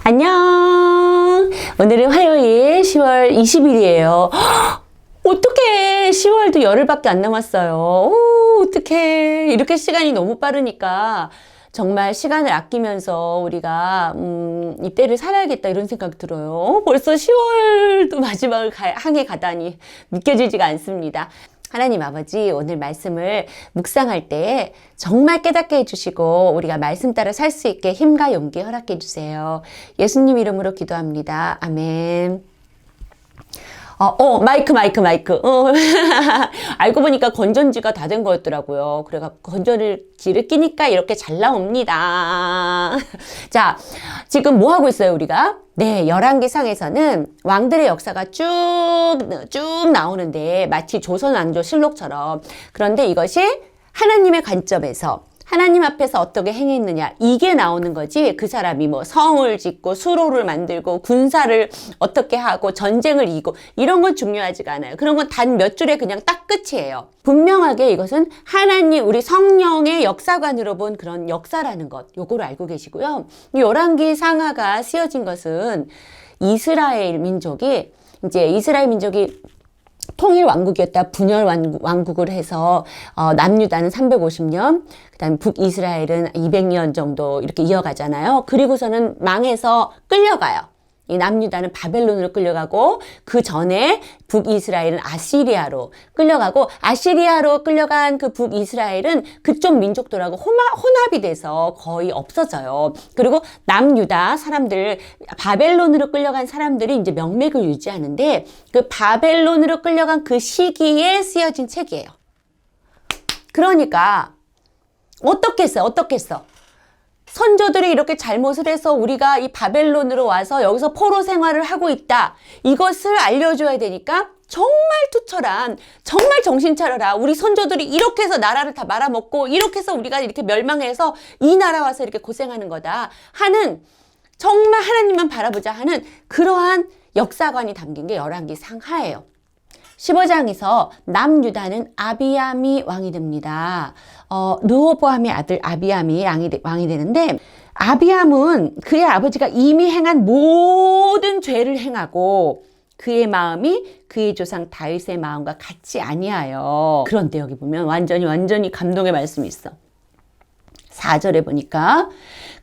안녕. 오늘은 화요일 10월 20일이에요. 어떡해. 10월도 열흘밖에 안 남았어요. 어떡해. 이렇게 시간이 너무 빠르니까 정말 시간을 아끼면서 우리가 이때를 살아야겠다 이런 생각 들어요. 벌써 10월도 마지막을 향해 가다니 믿겨지지가 않습니다. 하나님 아버지, 오늘 말씀을 묵상할 때 정말 깨닫게 해주시고 우리가 말씀 따라 살 수 있게 힘과 용기 허락해 주세요. 예수님 이름으로 기도합니다. 아멘. 마이크. 알고 보니까 건전지가 다 된 거였더라고요. 그래갖고 건전지를 끼니까 이렇게 잘 나옵니다. 자, 지금 뭐 하고 있어요, 우리가? 네, 열왕기상에서는 왕들의 역사가 쭉 나오는데 마치 조선왕조실록처럼. 그런데 이것이 하나님의 관점에서 하나님 앞에서 어떻게 행했느냐 이게 나오는 거지. 그 사람이 뭐 성을 짓고 수로를 만들고 군사를 어떻게 하고 전쟁을 이기고 이런 건 중요하지가 않아요. 그런 건 단 몇 줄에 그냥 딱 끝이에요. 분명하게 이것은 하나님 우리 성령의 역사관으로 본 그런 역사라는 것, 요거를 알고 계시고요. 이 열왕기 상하가 쓰여진 것은 이스라엘 민족이 통일 왕국이었다 분열 왕국을 해서 남유다는 350년, 그다음 북이스라엘은 200년 정도 이렇게 이어가잖아요. 그리고서는 망해서 끌려가요. 이 남유다는 바벨론으로 끌려가고 그 전에 북이스라엘은 아시리아로 끌려가고 아시리아로 끌려간 그 북이스라엘은 그쪽 민족들하고 혼합이 돼서 거의 없어져요. 그리고 남유다 사람들 바벨론으로 끌려간 사람들이 이제 명맥을 유지하는데 그 바벨론으로 끌려간 그 시기에 쓰여진 책이에요. 그러니까 어떻겠어? 선조들이 이렇게 잘못을 해서 우리가 이 바벨론으로 와서 여기서 포로 생활을 하고 있다. 이것을 알려줘야 되니까 정말 투철한, 정말 정신 차려라. 우리 선조들이 이렇게 해서 나라를 다 말아먹고 이렇게 해서 우리가 이렇게 멸망해서 이 나라 와서 이렇게 고생하는 거다 하는, 정말 하나님만 바라보자 하는 그러한 역사관이 담긴 게 열왕기 상하예요. 15장에서 남유다는 아비암이 왕이 됩니다. 르호보암의 아들 아비암이 왕이 되는데, 아비암은 그의 아버지가 이미 행한 모든 죄를 행하고 그의 마음이 그의 조상 다윗의 마음과 같지 아니하여. 그런데 여기 보면 완전히 감동의 말씀이 있어. 4절에 보니까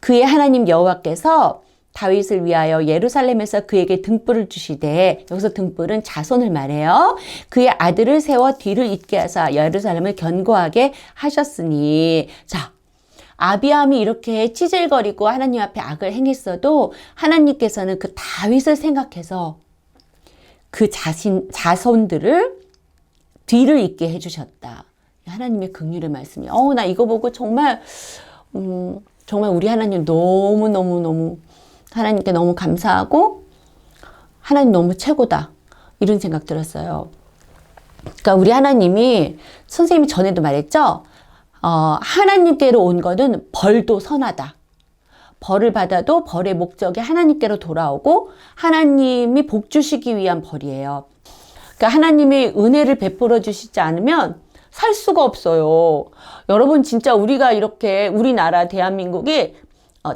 그의 하나님 여호와께서 다윗을 위하여 예루살렘에서 그에게 등불을 주시되, 여기서 등불은 자손을 말해요. 그의 아들을 세워 뒤를 잇게 하사 예루살렘을 견고하게 하셨으니. 자, 아비암이 이렇게 찌질거리고 하나님 앞에 악을 행했어도 하나님께서는 그 다윗을 생각해서 그 자손들을 뒤를 잇게 해주셨다. 하나님의 긍휼의 말씀이야. 나 이거 보고 정말 우리 하나님 너무 하나님께 너무 감사하고 하나님 너무 최고다 이런 생각 들었어요. 그러니까 우리 하나님이, 선생님이 전에도 말했죠. 하나님께로 온 거는 벌도 선하다. 벌을 받아도 벌의 목적이 하나님께로 돌아오고 하나님이 복 주시기 위한 벌이에요. 그러니까 하나님이 은혜를 베풀어 주시지 않으면 살 수가 없어요. 여러분, 진짜 우리가 이렇게 우리나라 대한민국이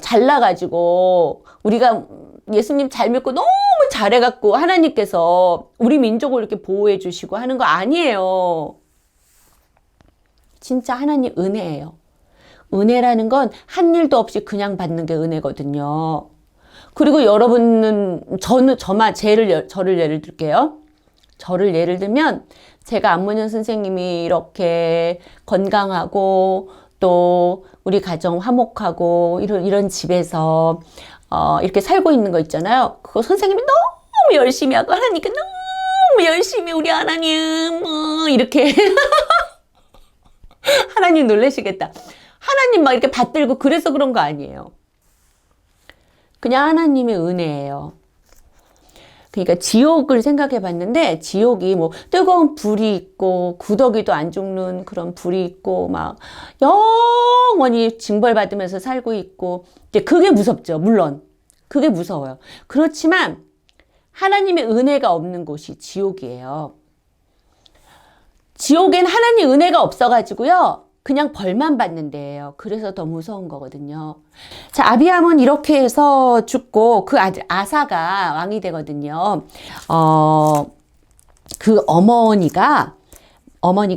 잘나가지고 우리가 예수님 잘 믿고 너무 잘해갖고 하나님께서 우리 민족을 이렇게 보호해 주시고 하는 거 아니에요. 진짜 하나님 은혜예요. 은혜라는 건 한 일도 없이 그냥 받는 게 은혜거든요. 그리고 여러분은, 저를 예를 들게요. 저를 예를 들면 제가 안문현 선생님이 이렇게 건강하고 또 우리 가정 화목하고 이런 집에서 이렇게 살고 있는 거 있잖아요. 그거 선생님이 너무 열심히 하고 하나님께 너무 열심히 우리 하나님 이렇게 하나님 놀라시겠다. 하나님 막 이렇게 받들고 그래서 그런 거 아니에요. 그냥 하나님의 은혜예요. 그러니까 지옥을 생각해 봤는데, 지옥이 뭐 뜨거운 불이 있고 구더기도 안 죽는 그런 불이 있고 막 영원히 징벌받으면서 살고 있고, 그게 무섭죠. 물론 그게 무서워요. 그렇지만 하나님의 은혜가 없는 곳이 지옥이에요. 지옥엔 하나님 은혜가 없어가지고요, 그냥 벌만 받는 데예요. 그래서 더 무서운 거거든요. 자, 아비암은 이렇게 해서 죽고 그 아들 아사가 왕이 되거든요. 그 어머니가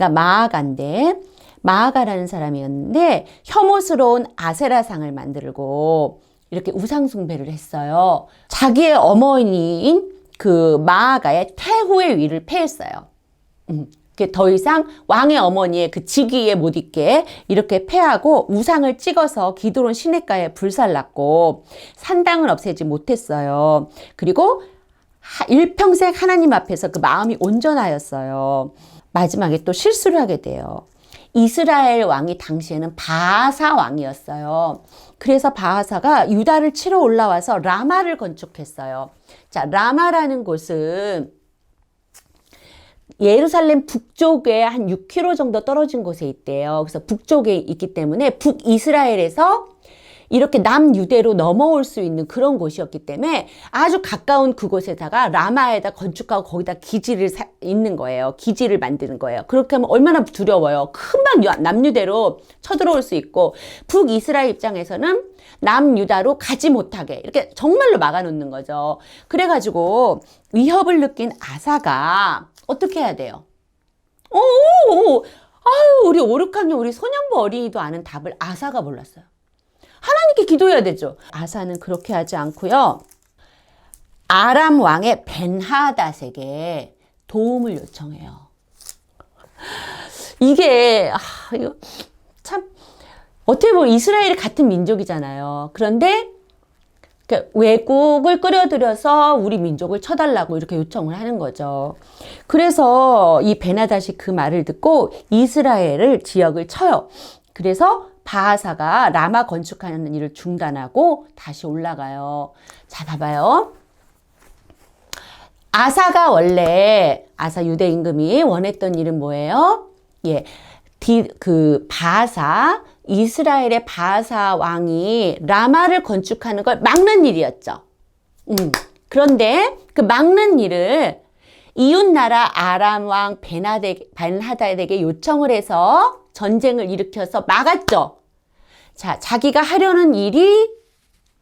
마아가인데, 마아가라는 사람이었는데 혐오스러운 아세라상을 만들고 이렇게 우상숭배를 했어요. 자기의 어머니인 그 마아가의 태후의 위를 패했어요. 더 이상 왕의 어머니의 그 직위에 못 있게 이렇게 패하고 우상을 찍어서 기드론 시냇가에 불살랐고 산당을 없애지 못했어요. 그리고 일평생 하나님 앞에서 그 마음이 온전하였어요. 마지막에 또 실수를 하게 돼요. 이스라엘 왕이 당시에는 바하사 왕이었어요. 그래서 바하사가 유다를 치러 올라와서 라마를 건축했어요. 자, 라마라는 곳은 예루살렘 북쪽에 한 6km 정도 떨어진 곳에 있대요. 그래서 북쪽에 있기 때문에 북이스라엘에서 이렇게 남유대로 넘어올 수 있는 그런 곳이었기 때문에 아주 가까운 그곳에다가 라마에다 건축하고 거기다 기지를 있는 거예요. 기지를 만드는 거예요. 그렇게 하면 얼마나 두려워요. 금방 남유대로 쳐들어올 수 있고 북이스라엘 입장에서는 남유다로 가지 못하게 이렇게 정말로 막아놓는 거죠. 그래가지고 위협을 느낀 아사가 어떻게 해야 돼요? 아유, 우리 5, 6학년 우리 소년부 어린이도 아는 답을 아사가 몰랐어요. 하나님께 기도해야 되죠. 아사는 그렇게 하지 않고요. 아람 왕의 벤하닷에게 도움을 요청해요. 이게 이거 참 어떻게 보면 이스라엘이 같은 민족이잖아요. 그런데 외국을 끌어들여서 우리 민족을 쳐달라고 이렇게 요청을 하는 거죠. 그래서 이 벤하닷이 그 말을 듣고 이스라엘을 지역을 쳐요. 그래서 바하사가 라마 건축하는 일을 중단하고 다시 올라가요. 자, 봐봐요. 아사가 원래 아사 유대 임금이 원했던 일은 뭐예요? 예, 바하사 이스라엘의 바하사 왕이 라마를 건축하는 걸 막는 일이었죠. 그런데 그 막는 일을 이웃나라 아람 왕 벤하닷에게 요청을 해서 전쟁을 일으켜서 막았죠. 자, 자기가 하려는 일이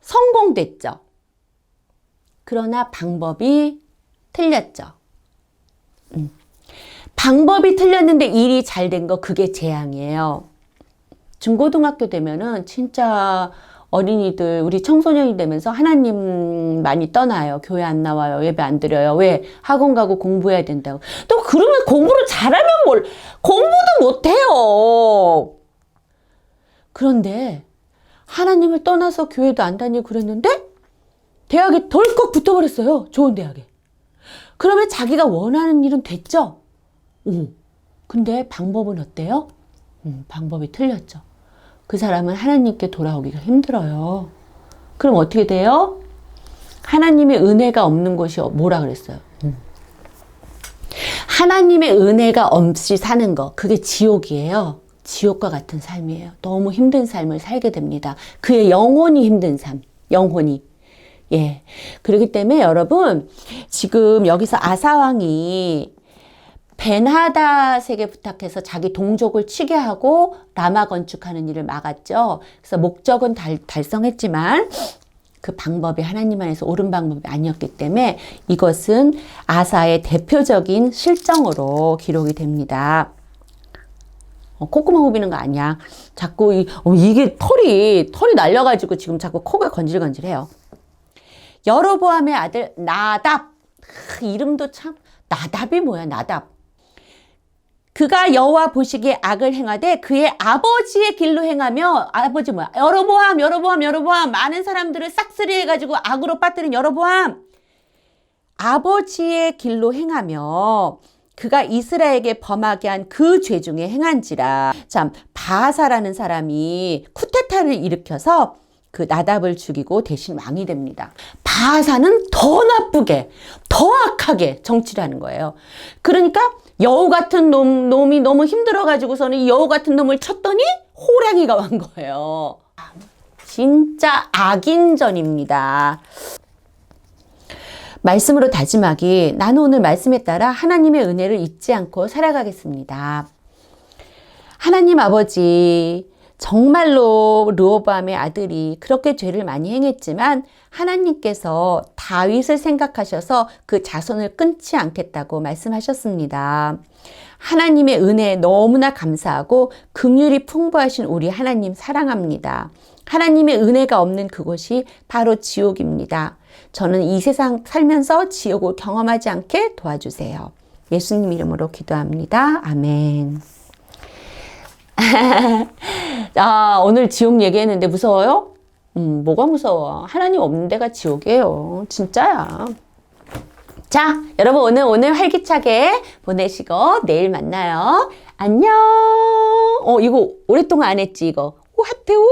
성공됐죠. 그러나 방법이 틀렸죠. 방법이 틀렸는데 일이 잘 된 거 그게 재앙이에요. 중고등학교 되면은 진짜 어린이들, 우리 청소년이 되면서 하나님 많이 떠나요. 교회 안 나와요. 예배 안 드려요. 왜? 학원 가고 공부해야 된다고. 또 그러면 공부를 잘하면 공부도 못해요. 그런데 하나님을 떠나서 교회도 안 다니고 그랬는데 대학에 덜컥 붙어버렸어요. 좋은 대학에. 그러면 자기가 원하는 일은 됐죠? 근데 방법은 어때요? 방법이 틀렸죠. 그 사람은 하나님께 돌아오기가 힘들어요. 그럼 어떻게 돼요? 하나님의 은혜가 없는 것이 뭐라 그랬어요? 하나님의 은혜가 없이 사는 거, 그게 지옥이에요. 지옥과 같은 삶이에요. 너무 힘든 삶을 살게 됩니다. 그의 영혼이 힘든 삶, 영혼이. 예. 그렇기 때문에 여러분, 지금 여기서 아사왕이 벤하닷에게 부탁해서 자기 동족을 치게 하고 라마 건축하는 일을 막았죠. 그래서 목적은 달성했지만 그 방법이 하나님 안에서 옳은 방법이 아니었기 때문에 이것은 아사의 대표적인 실정으로 기록이 됩니다. 콧구멍 후비는 거 아니야. 자꾸 이게 털이 날려가지고 지금 자꾸 코가 건질건질해요. 여로보암의 아들 나답. 이름도 참, 나답이 뭐야, 나답. 그가 여호와 보시기에 악을 행하되 그의 아버지의 길로 행하며, 아버지 뭐야? 여로보암. 많은 사람들을 싹쓸이 해가지고 악으로 빠뜨린 여로보암. 아버지의 길로 행하며 그가 이스라엘에게 범하게 한 그 죄 중에 행한지라. 참, 바하사라는 사람이 쿠데타를 일으켜서 그 나답을 죽이고 대신 왕이 됩니다. 바하사는 더 나쁘게, 더 악하게 정치를 하는 거예요. 그러니까 여우 같은 놈이 너무 힘들어가지고서는 이 여우 같은 놈을 쳤더니 호랑이가 왕 거예요. 진짜 악인전입니다. 말씀으로 다짐하기. 나는 오늘 말씀에 따라 하나님의 은혜를 잊지 않고 살아가겠습니다. 하나님 아버지, 정말로 르호보암의 아들이 그렇게 죄를 많이 행했지만 하나님께서 다윗을 생각하셔서 그 자손을 끊지 않겠다고 말씀하셨습니다. 하나님의 은혜에 너무나 감사하고 긍휼이 풍부하신 우리 하나님 사랑합니다. 하나님의 은혜가 없는 그곳이 바로 지옥입니다. 저는 이 세상 살면서 지옥을 경험하지 않게 도와주세요. 예수님 이름으로 기도합니다. 아멘. 오늘 지옥 얘기했는데 무서워요? 뭐가 무서워? 하나님 없는 데가 지옥이에요. 진짜야. 자, 여러분 오늘 활기차게 보내시고 내일 만나요. 안녕. 이거 오랫동안 안 했지, 이거. 오, 하트, 우!